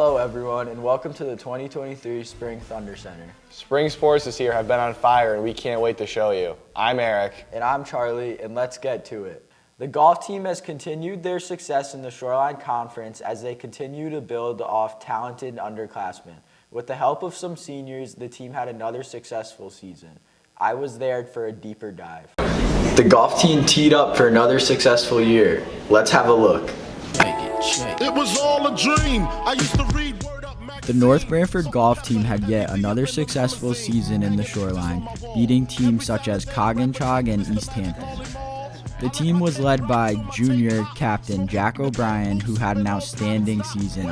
Hello everyone and welcome to the 2023 Spring ThunderCenter. Spring sports this year have been on fire and we can't wait to show you. I'm Eric. And I'm Charlie, and let's get to it. The golf team has continued their success in the Shoreline Conference as they continue to build off talented underclassmen. With the help of some seniors, the team had another successful season. I was there for a deeper dive. The golf team teed up for another successful year. Let's have a look. It was all a dream. I used to read Word Up magazine. The North Branford golf team had yet another successful season in the Shoreline, beating teams such as Coggins and East Hampton. The team was led by junior captain Jack O'Brien, who had an outstanding season.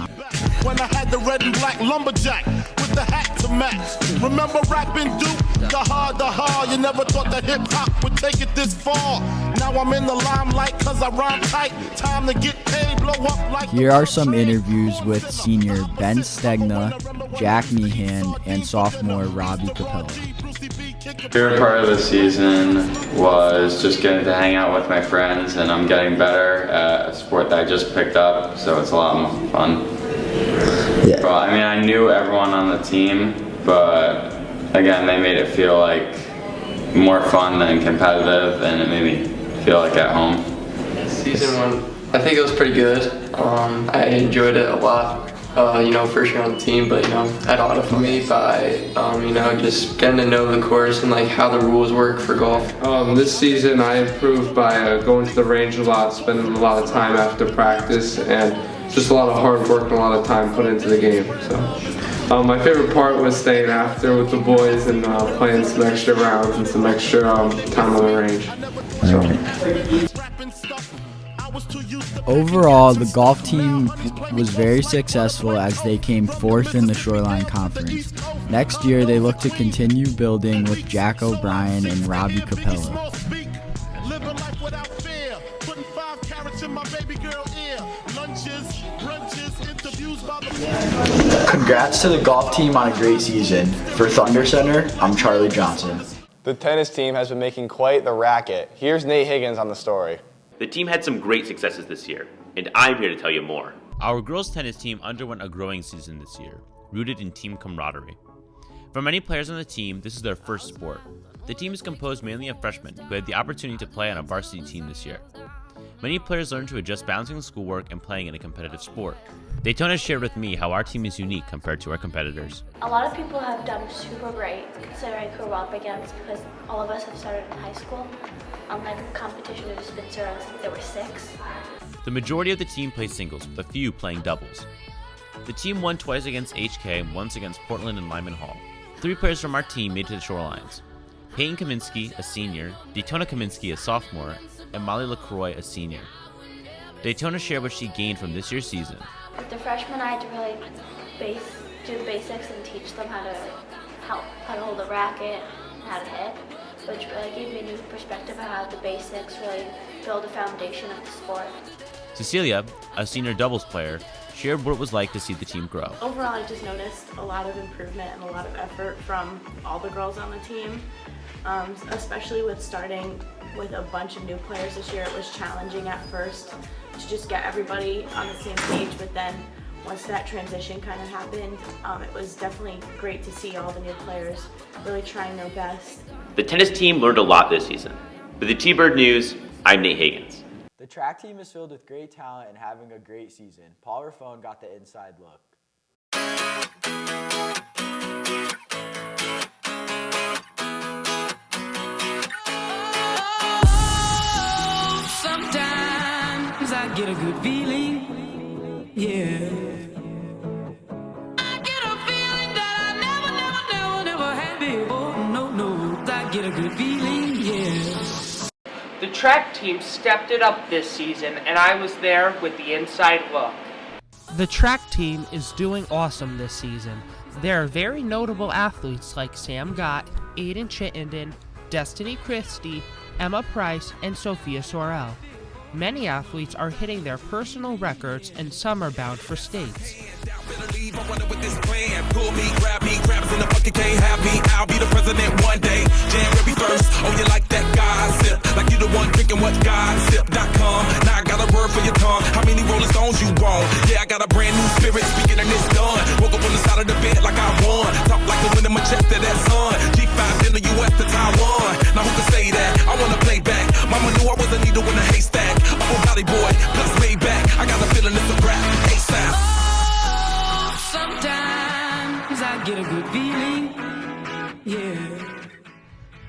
When I had the red and black lumberjack with the hat to match. Remember rapping Duke? The hard, you never thought that hip hop would take it this far. Now I'm in the limelight cause I rhyme tight. Time to get paid, blow up like. Here are some interviews with senior Ben Stegna, Jack Meehan, and sophomore Robbie Capella. Favorite part of the season was just getting to hang out with my friends, and I'm getting better at a sport that I just picked up, so it's a lot more fun. Yeah. But, I mean, I knew everyone on the team, but again, they made it feel like more fun than competitive, and it made me feel like at home. Season one, I think it was pretty good. I enjoyed it a lot. First year on the team, but had a lot of fun by just getting to know the course and like how the rules work for golf. This season I improved by going to the range a lot, spending a lot of time after practice, and just a lot of hard work and a lot of time put into the game. So my favorite part was staying after with the boys and playing some extra rounds and some extra time on the range. Overall, the golf team was very successful as they came fourth in the Shoreline Conference. Next year, they look to continue building with Jack O'Brien and Robbie Capella. Congrats to the golf team on a great season. For ThunderCenter, I'm Charlie Johnson. The tennis team has been making quite the racket. Here's Nate Higgins on the story. The team had some great successes this year, and I'm here to tell you more. Our girls tennis team underwent a growing season this year, rooted in team camaraderie. For many players on the team, this is their first sport. The team is composed mainly of freshmen who had the opportunity to play on a varsity team this year. Many players learned to adjust balancing schoolwork and playing in a competitive sport. Daytona shared with me how our team is unique compared to our competitors. A lot of people have done super great considering who we're up against because all of us have started in high school. The competition has just been started since they were 6. The majority of the team plays singles, with a few playing doubles. The team won twice against HK and once against Portland and Lyman Hall. 3 players from our team made it to the Shorelines. Peyton Kaminsky, a senior, Daytona Kaminsky, a sophomore, and Molly LaCroix, a senior. Daytona shared what she gained from this year's season. With the freshmen, I had to really do the basics and teach them how to hold a racket and how to hit, which really gave me a new perspective of how the basics really build a foundation of the sport. Cecilia, a senior doubles player, shared what it was like to see the team grow. Overall, I just noticed a lot of improvement and a lot of effort from all the girls on the team, especially with starting with a bunch of new players this year. It was challenging at first to just get everybody on the same page, but then once that transition kind of happened, it was definitely great to see all the new players really trying their best. The tennis team learned a lot this season. With the T-Bird News, I'm Nate Higgins. The track team is filled with great talent and having a great season. Paul Raffone got the inside look. Sometimes I get a good feeling, yeah. I get a feeling that I never had before. No, I get a good feeling, yeah. The track team stepped it up this season, and I was there with the inside look. The track team is doing awesome this season. There are very notable athletes like Sam Gott, Aiden Chittenden, Destiny Christie, Emma Price, and Sophia Sorrell. Many athletes are hitting their personal records, and some are bound for states. Pull me, grab us in the bucket, can't have me. I'll be the president one day. January 1st, oh, you like that gossip? Like you the one drinking what gossip.com. Now I got a word for your tongue. How many Rolling Stones you want? Yeah, I got a brand new spirit speaking in this dumb. cause I won. Now who can say that? I wanna play back. Mama knew I was a needle in a haystack. I'm a valley boy, plus way back. I got a feeling it's a rap. ASAP. Oh, sometimes I get a good feeling, yeah.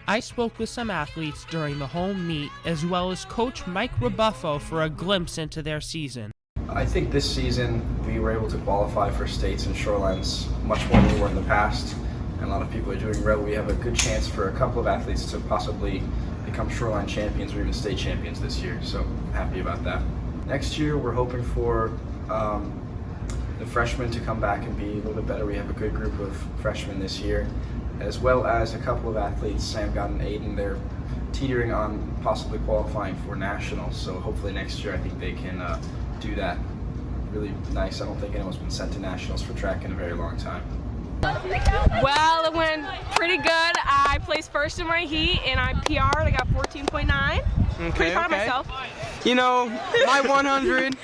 I spoke with some athletes during the home meet, as well as Coach Mike Rebuffo for a glimpse into their season. I think this season we were able to qualify for states and shorelines much more than we were in the past, and a lot of people are doing well. We have a good chance for a couple of athletes to possibly become shoreline champions or even state champions this year, so I'm happy about that. Next year we're hoping for the freshmen to come back and be a little bit better. We have a good group of freshmen this year, as well as a couple of athletes, Sam Gott and Aiden. They're teetering on possibly qualifying for nationals, so hopefully next year I think they can do that. Really nice. I don't think anyone's been sent to nationals for track in a very long time. Well, it went pretty good. I placed first in my heat and I PR'd. I got 14.9. Pretty proud of myself. You know, my 100,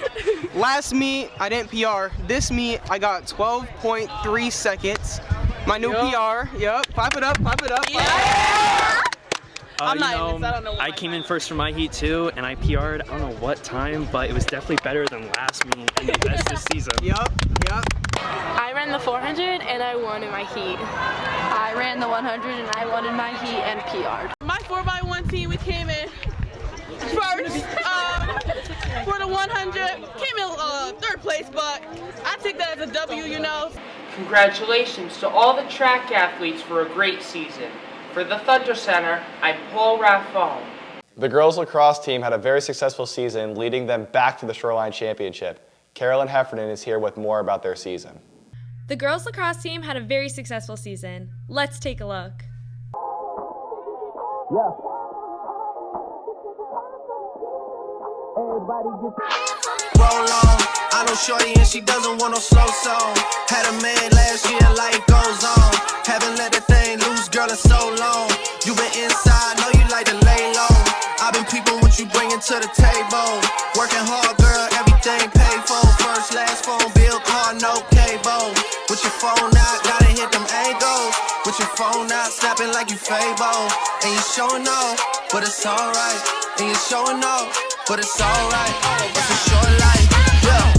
last meet I didn't PR. This meet I got 12.3 seconds. My new PR, clap it up, clap it up. Yeah. I'm not even, I don't know what I came in first for my heat too, and I PR'd, I don't know what time, but it was definitely better than last meet and the best this season. Yup. I ran the 400 and I won in my heat. I ran the 100 and I won in my heat and PR'd. My 4x1 team, we came in first for the 100. Came in third place, but I take that as a W, you know. Congratulations to all the track athletes for a great season. For the ThunderCenter, I'm Paul Raffone. The girls lacrosse team had a very successful season, leading them back to the Shoreline Championship. Carolyn Heffernan is here with more about their season. The girls lacrosse team had a very successful season. Let's take a look. Yeah. Everybody just roll on. I know shorty and she doesn't want no slow song. Had a man last year, life goes on. Haven't let the thing loose, girl, in so long. You been inside, know you like to lay low. I've been peeping what you bringing to the table. Working hard, girl, everything paid for. First, last phone bill, car, no cable. With your phone out, gotta hit them angles. With your phone out, snapping like you Fable. And you showing off, but it's alright. And you showing off, but it's alright. It's a short life, yeah.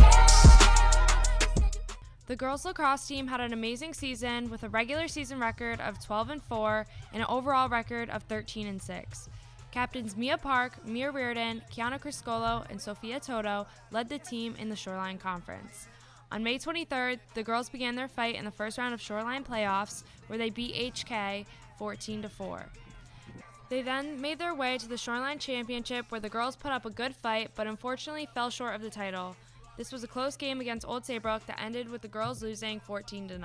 The girls lacrosse team had an amazing season with a regular season record of 12-4 and an overall record of 13-6. Captains Mia Park, Mia Reardon, Kiana Criscolo, and Sophia Toto led the team in the Shoreline Conference. On May 23rd, the girls began their fight in the first round of Shoreline playoffs, where they beat HK 14-4. They then made their way to the Shoreline Championship, where the girls put up a good fight, but unfortunately fell short of the title. This was a close game against Old Saybrook that ended with the girls losing 14-9.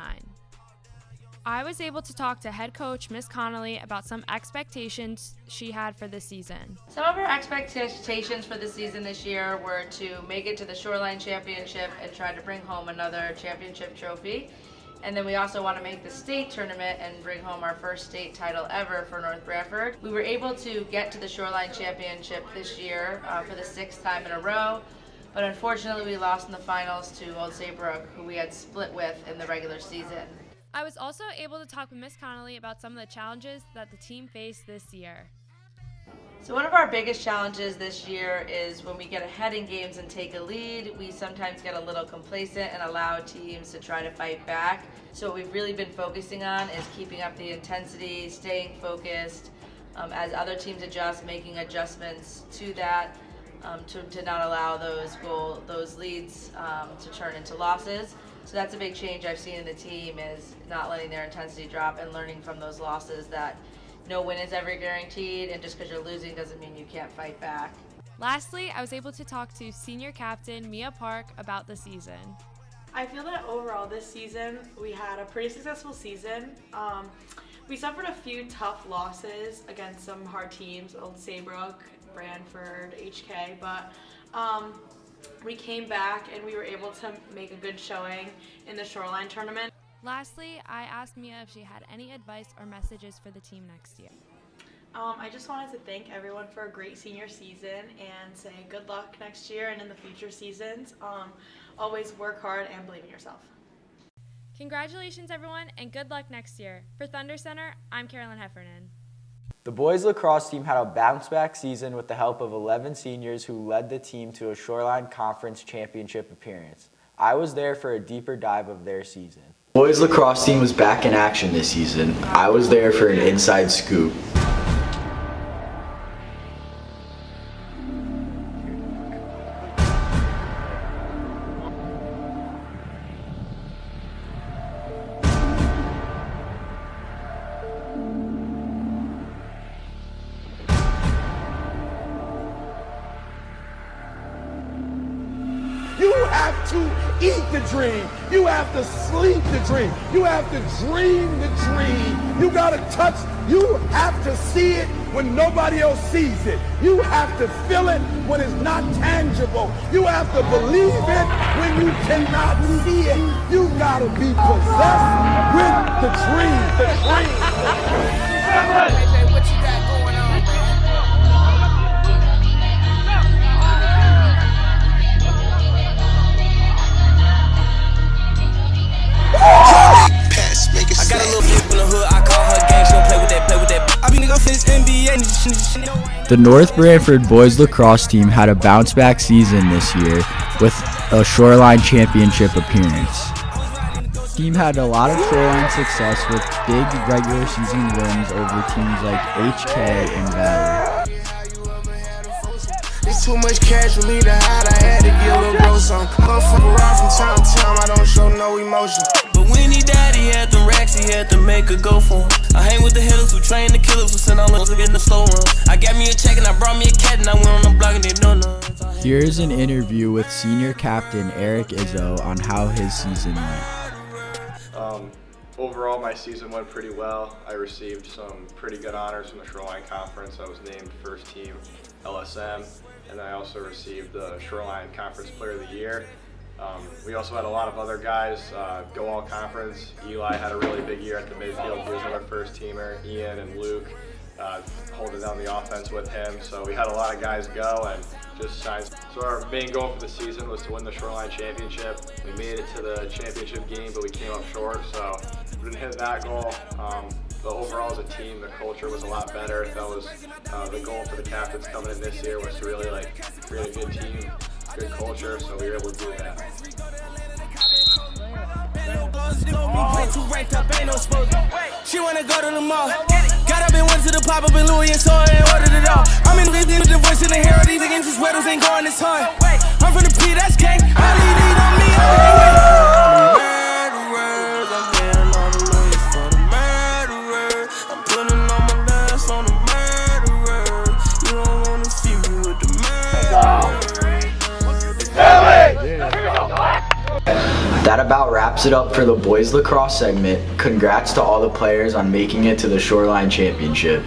I was able to talk to head coach Miss Connolly about some expectations she had for this season. Some of our expectations for the season this year were to make it to the Shoreline Championship and try to bring home another championship trophy. And then we also want to make the state tournament and bring home our first state title ever for North Bradford. We were able to get to the Shoreline Championship this year for the 6th time in a row. But unfortunately, we lost in the finals to Old Saybrook, who we had split with in the regular season. I was also able to talk with Miss Connolly about some of the challenges that the team faced this year. So one of our biggest challenges this year is when we get ahead in games and take a lead, we sometimes get a little complacent and allow teams to try to fight back. So what we've really been focusing on is keeping up the intensity, staying focused, as other teams adjust, making adjustments to that. To not allow those leads to turn into losses. So that's a big change I've seen in the team, is not letting their intensity drop and learning from those losses that no win is ever guaranteed, and just because you're losing doesn't mean you can't fight back. Lastly, I was able to talk to senior captain Mia Park about the season. I feel that overall this season we had a pretty successful season. We suffered a few tough losses against some hard teams, Old Saybrook, Brantford, HK, but we came back and we were able to make a good showing in the Shoreline tournament. Lastly, I asked Mia if she had any advice or messages for the team next year. I just wanted to thank everyone for a great senior season and say good luck next year and in the future seasons. Always work hard and believe in yourself. Congratulations, everyone, and good luck next year. For ThunderCenter, I'm Carolyn Heffernan. The boys lacrosse team had a bounce-back season with the help of 11 seniors who led the team to a Shoreline Conference Championship appearance. I was there for a deeper dive of their season. The boys lacrosse team was back in action this season. I was there for an inside scoop. You have to eat the dream. You have to sleep the dream. You have to dream the dream. You gotta touch, you have to see it when nobody else sees it. You have to feel it when it's not tangible. You have to believe it when you cannot see it. You gotta be possessed with the dream. The dream. What you got going on, man? I got a little flip in the hood, I call her gang, she don't play with that. I be nigga finish NBA. The North Branford boys lacrosse team had a bounce-back season this year with a Shoreline Championship appearance. The team had a lot of Shoreline success with big regular season wins over teams like HK and Valley. It's too much cash for me to hide, I had to get a little bro some. Come from around from time to time, I don't show no emotion. But when he died, he had them racks, he had to make a go for him. I hang with the hitters who train the killers who send all those to get in the slow run. I got me a check and I brought me a cat and I went on the block and they don't know. Here's an interview with senior captain Eric Izzo on how his season went. Overall, my season went pretty well. I received some pretty good honors from the Shoreline Conference. I was named first team LSM, and I also received the Shoreline Conference Player of the Year. We also had a lot of other guys go all conference. Eli had a really big year at the midfield. He was another first teamer. Ian and Luke holding down the offense with him. So we had a lot of guys go and just shine. So our main goal for the season was to win the Shoreline Championship. We made it to the championship game, but we came up short. So we didn't hit that goal. But overall as a team, the culture was a lot better. That was the goal for the captains coming in this year, was to really create a good team, good culture, so we were able to do that. She wanna go to the mall. Got up and went to the pop up in Louis and saw it and ordered it all. I'm in the voice in the hair. These against his weddles ain't going this hard. I'm from the P, that's gang. All he need on me, murderers. I'm paying all the lawyers for the murderers. I'm putting all my last on the murderers. You don't wanna see me with the murderers. That about wraps it up for the boys lacrosse segment. Congrats to all the players on making it to the Shoreline Championship.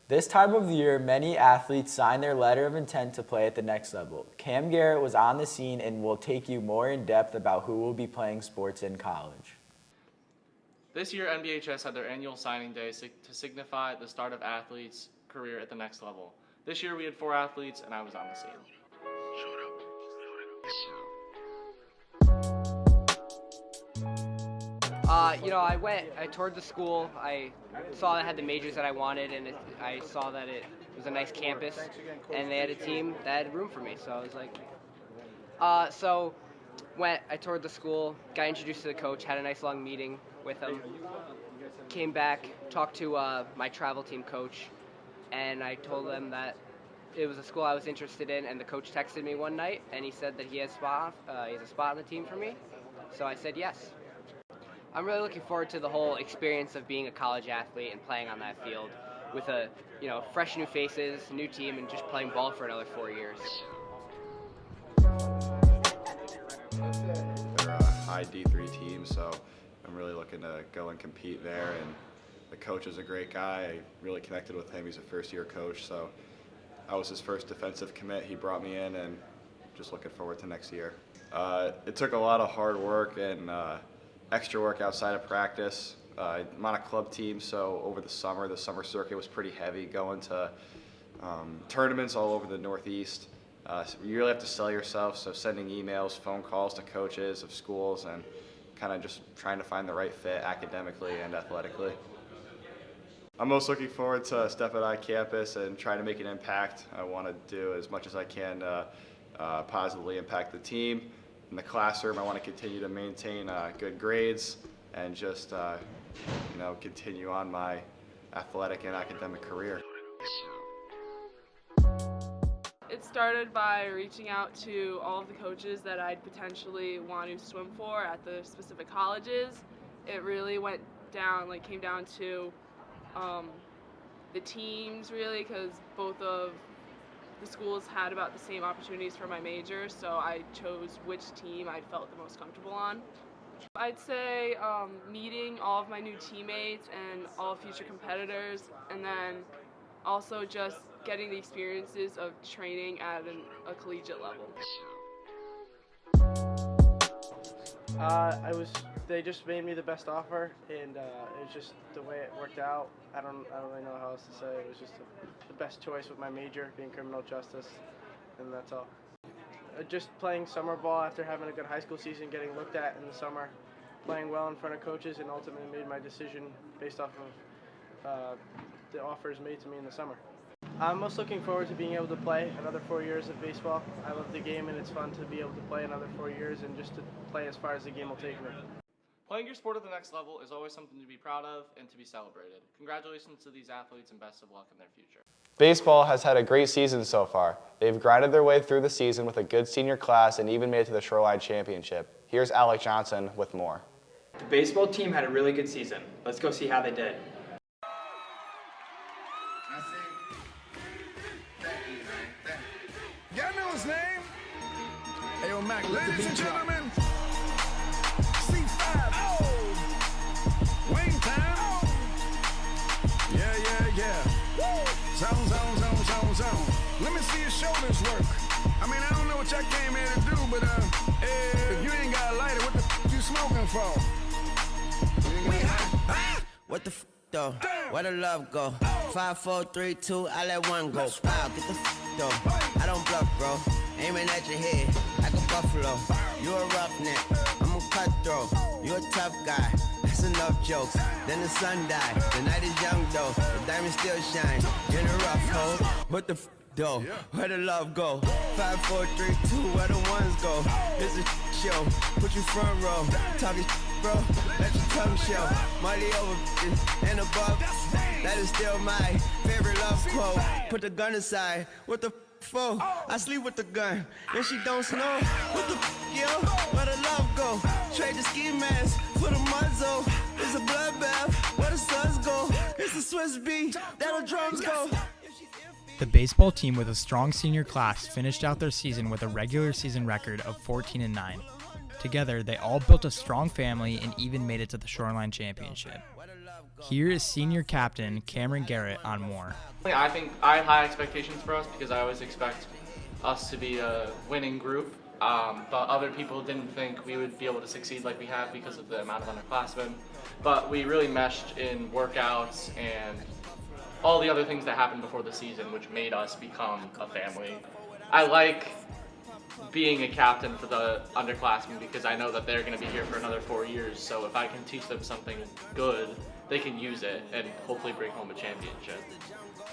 This time of the year, many athletes sign their letter of intent to play at the next level. Cam Garrett was on the scene and will take you more in depth about who will be playing sports in college. This year, NBHS had their annual signing day to signify the start of athletes' career at the next level. This year, we had 4 athletes, and I was on the scene. I toured the school. I saw that it had the majors that I wanted, and I saw that it was a nice campus, and they had a team that had room for me. So I was like, I toured the school, got introduced to the coach, had a nice long meeting with him, came back, talked to my travel team coach, and I told them that it was a school I was interested in, and the coach texted me one night, and he said that he has a spot on the team for me. So I said yes. I'm really looking forward to the whole experience of being a college athlete and playing on that field with fresh new faces, new team, and just playing ball for another 4 years. They're a high D3 team, so I'm really looking to go and compete there. And the coach is a great guy. I really connected with him. He's a first-year coach, so I was his first defensive commit. He brought me in, and just looking forward to next year. It took a lot of hard work and extra work outside of practice. I'm on a club team, so over the summer circuit was pretty heavy, going to tournaments all over the Northeast. So you really have to sell yourself, so sending emails, phone calls to coaches of schools, and kind of just trying to find the right fit academically and athletically. I'm most looking forward to stepping on campus and trying to make an impact. I want to do as much as I can to positively impact the team. In the classroom, I want to continue to maintain good grades and just continue on my athletic and academic career. It started by reaching out to all of the coaches that I'd potentially want to swim for at the specific colleges. It really came down to the teams, really, because both of the schools had about the same opportunities for my major, so I chose which team I felt the most comfortable on. I'd say meeting all of my new teammates and all future competitors, and then also just getting the experiences of training at a collegiate level. They just made me the best offer, and it was just the way it worked out. I don't really know how else to say. It was just the best choice with my major being criminal justice, and that's all. Just playing summer ball after having a good high school season, getting looked at in the summer, playing well in front of coaches, and ultimately made my decision based off of the offers made to me in the summer. I'm most looking forward to being able to play another 4 years of baseball. I love the game, and it's fun to be able to play another 4 years and just to play as far as the game will take me. Playing your sport at the next level is always something to be proud of and to be celebrated. Congratulations to these athletes and best of luck in their future. Baseball has had a great season so far. They've grinded their way through the season with a good senior class and even made it to the Shoreline Championship. Here's Alec Johnson with more. The baseball team had a really good season. Let's go see how they did. Y'all know his name? Ayo, Mac, ladies and gentlemen, C5, Wayne time. Yeah. Zone. Let me see your shoulders work. I mean, I don't know what y'all came here to do, but if you ain't got a lighter, what the f you smoking for? What the f though? Where the love go? 5, 4, 3, 2, I let one go. Wow, get the f though. I don't bluff, bro. Aiming at your head like a buffalo. You a roughneck, I'm a cutthroat. You a tough guy. That's enough jokes. Then the sun died. The night is young though. The diamond still shine. In a rough hole. What the f though? Where the love go? 5, 4, 3, 2, where the ones go? It's a show. Put you front row. Talking bro. Let your tongue show. Money over and above. That is still my favorite love quote. Put the gun aside. What the for? I sleep with the gun, and she don't snow. What the yo? Where the love go? Trade the ski mask for the muzzle. It's a bloodbath. Where the suns go? It's the Swiss beat. That'll drums go. The baseball team with a strong senior class finished out their season with a regular season record of 14-9. Together, they all built a strong family and even made it to the Shoreline Championship. Here is senior captain Cameron Garrett on more. I think I have high expectations for us because I always expect us to be a winning group, but other people didn't think we would be able to succeed like we have because of the amount of underclassmen. But we really meshed in workouts and all the other things that happened before the season, which made us become a family. I like being a captain for the underclassmen because I know that they're going to be here for another 4 years, so if I can teach them something good, they can use it and hopefully bring home a championship.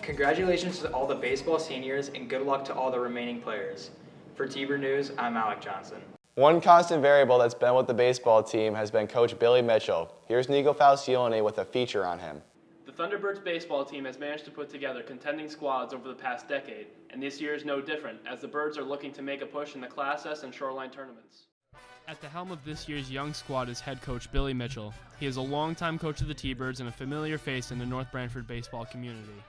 Congratulations to all the baseball seniors and good luck to all the remaining players. For T-Bird News, I'm Alec Johnson. One constant variable that's been with the baseball team has been Coach Billy Mitchell. Here's Nico Falcione with a feature on him. The Thunderbirds baseball team has managed to put together contending squads over the past decade, and this year is no different, as the Birds are looking to make a push in the Class S and Shoreline tournaments. At the helm of this year's young squad is head coach Billy Mitchell. He is a longtime coach of the T-Birds and a familiar face in the North Branford baseball community.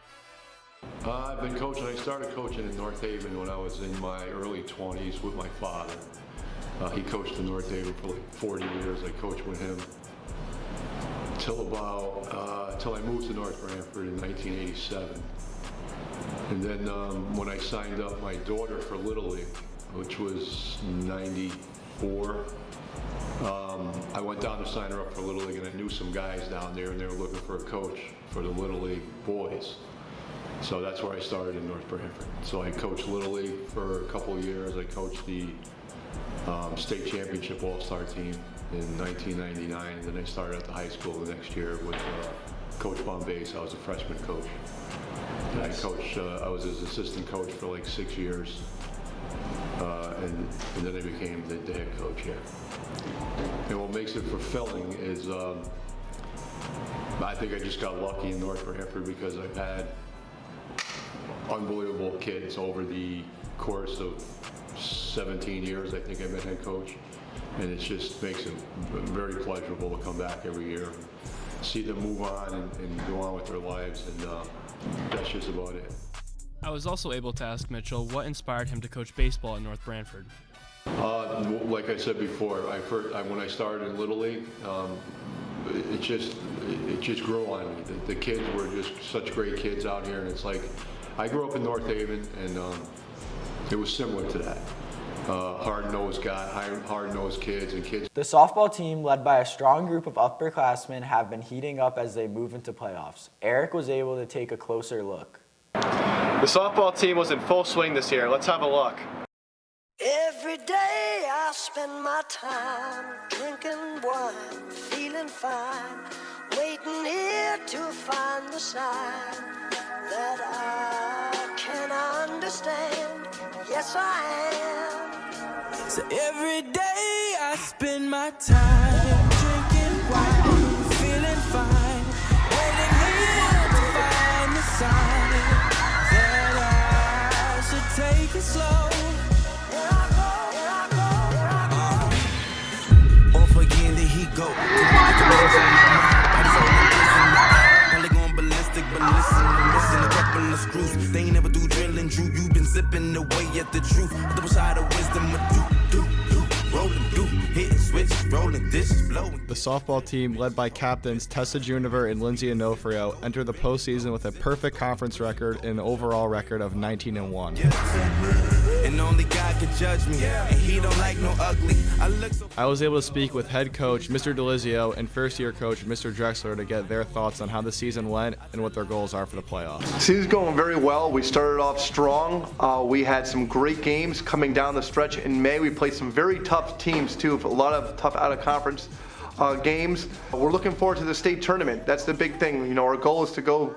I've been coaching. I started coaching in North Haven when I was in my early 20s with my father. He coached in North Haven for like 40 years. I coached with him till I moved to North Branford in 1987. And then when I signed up my daughter for Little League, which was 94, I went down to sign her up for Little League, and I knew some guys down there, and they were looking for a coach for the Little League boys. So that's where I started in North Branford. So I coached Little League for a couple of years. I coached the state championship all-star team in 1999, and then I started at the high school the next year with Coach Bombase. I was a freshman coach. And I was his assistant coach for like 6 years. And then I became the head coach, yeah. And what makes it fulfilling is I think I just got lucky in North Branford because I've had unbelievable kids over the course of 17 years. I think I've been head coach. And it just makes it very pleasurable to come back every year, see them move on and go on with their lives, and that's just about it. I was also able to ask Mitchell what inspired him to coach baseball at North Branford. Like I said before, when I started in Little League, it just grew on me. The kids were just such great kids out here, and it's like I grew up in North Haven, and it was similar to that. Hard-nosed guy, hard-nosed kids and kids. The softball team, led by a strong group of upperclassmen, have been heating up as they move into playoffs. Eric was able to take a closer look. The softball team was in full swing this year. Let's have a look. Every day I spend my time drinking wine, feeling fine, waiting here to find the sign that I can understand. Yes, I am. So every day I spend my time drinking wine, feeling fine, waiting here to find the sign that I should take it slow. Off again, there he go. Probably going ballistic, but listen, I'm missing a couple of screws. They ain't never do drilling, Drew. You been zipping away at the truth. Double side of wisdom, rolling, hit, switch, rolling, dishes, blowing. The softball team, led by captains Tessa Juniver and Lindsay Onofrio, entered the postseason with a perfect conference record and an overall record of 19-1. And only God can judge me, and he don't like no ugly. I was able to speak with head coach Mr. DeLizio and first-year coach Mr. Drexler to get their thoughts on how the season went and what their goals are for the playoffs. Season's going very well. We started off strong. We had some great games coming down the stretch in May. We played some very tough teams too, a lot of tough out-of-conference games. We're looking forward to the state tournament. That's the big thing. You know, our goal is to go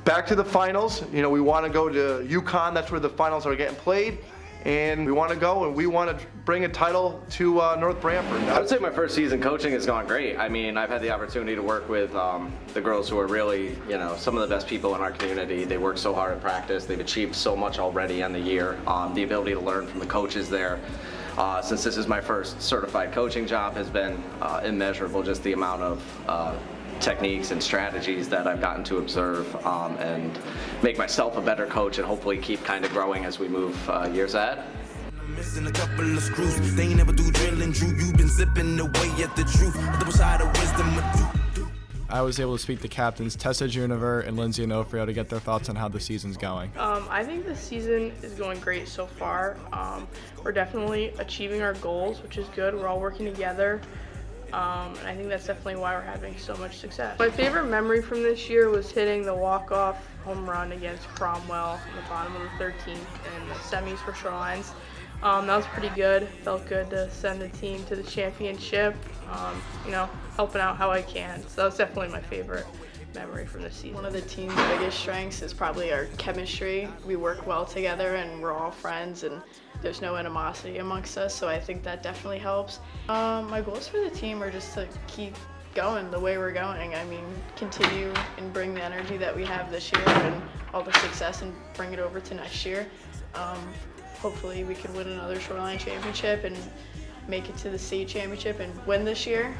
back to the finals. You know, we want to go to UConn. That's where the finals are getting played. And we want to go and we want to bring a title to North Branford. I would say my first season coaching has gone great. I mean, I've had the opportunity to work with the girls who are really, you know, some of the best people in our community. They work so hard at practice. They've achieved so much already in the year. The ability to learn from the coaches there. Since this is my first certified coaching job has been immeasurable, just the amount of techniques and strategies that I've gotten to observe and make myself a better coach and hopefully keep kind of growing as we move years ahead. Missing a couple of screws. They ain't never do drilling, Drew. You been zipping away at the truth. Double side of wisdom. I was able to speak to captains Tessa Juniver and Lindsay Onofrio to get their thoughts on how the season's going. I think the season is going great so far. We're definitely achieving our goals, which is good. We're all working together. And I think that's definitely why we're having so much success. My favorite memory from this year was hitting the walk-off home run against Cromwell in the bottom of the 13th in the semis for Shorelines. That was pretty good. Felt good to send the team to the championship, you know, helping out how I can. So that was definitely my favorite memory from this season. One of the team's biggest strengths is probably our chemistry. We work well together and we're all friends and there's no animosity amongst us, so I think that definitely helps. My goals for the team are just to keep going the way we're going. I mean, continue and bring the energy that we have this year and all the success and bring it over to next year. Hopefully we can win another Shoreline championship and make it to the state championship and win this year.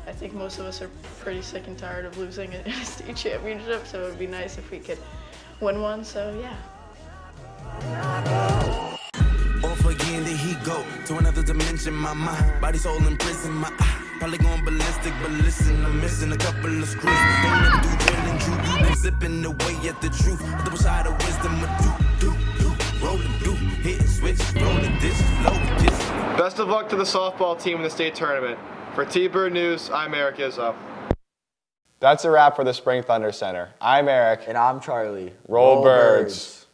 I think most of us are pretty sick and tired of losing a state championship, so it would be nice if we could win one, so yeah. Off again, there he go to another dimension. My mind, body, soul in prison. My probably going ballistic, but listen, I'm missing a couple of screws. They never do drilling, Drew. You been zipping away at the truth. Double side of wisdom, rolling, hit, switch, rolling, dishes, blowing, dishes. Best of luck to the softball team in the state tournament. For T-Bird News, I'm Eric Izzo. That's a wrap for the Spring Thunder Center. I'm Eric. And I'm Charlie. Roll Birds.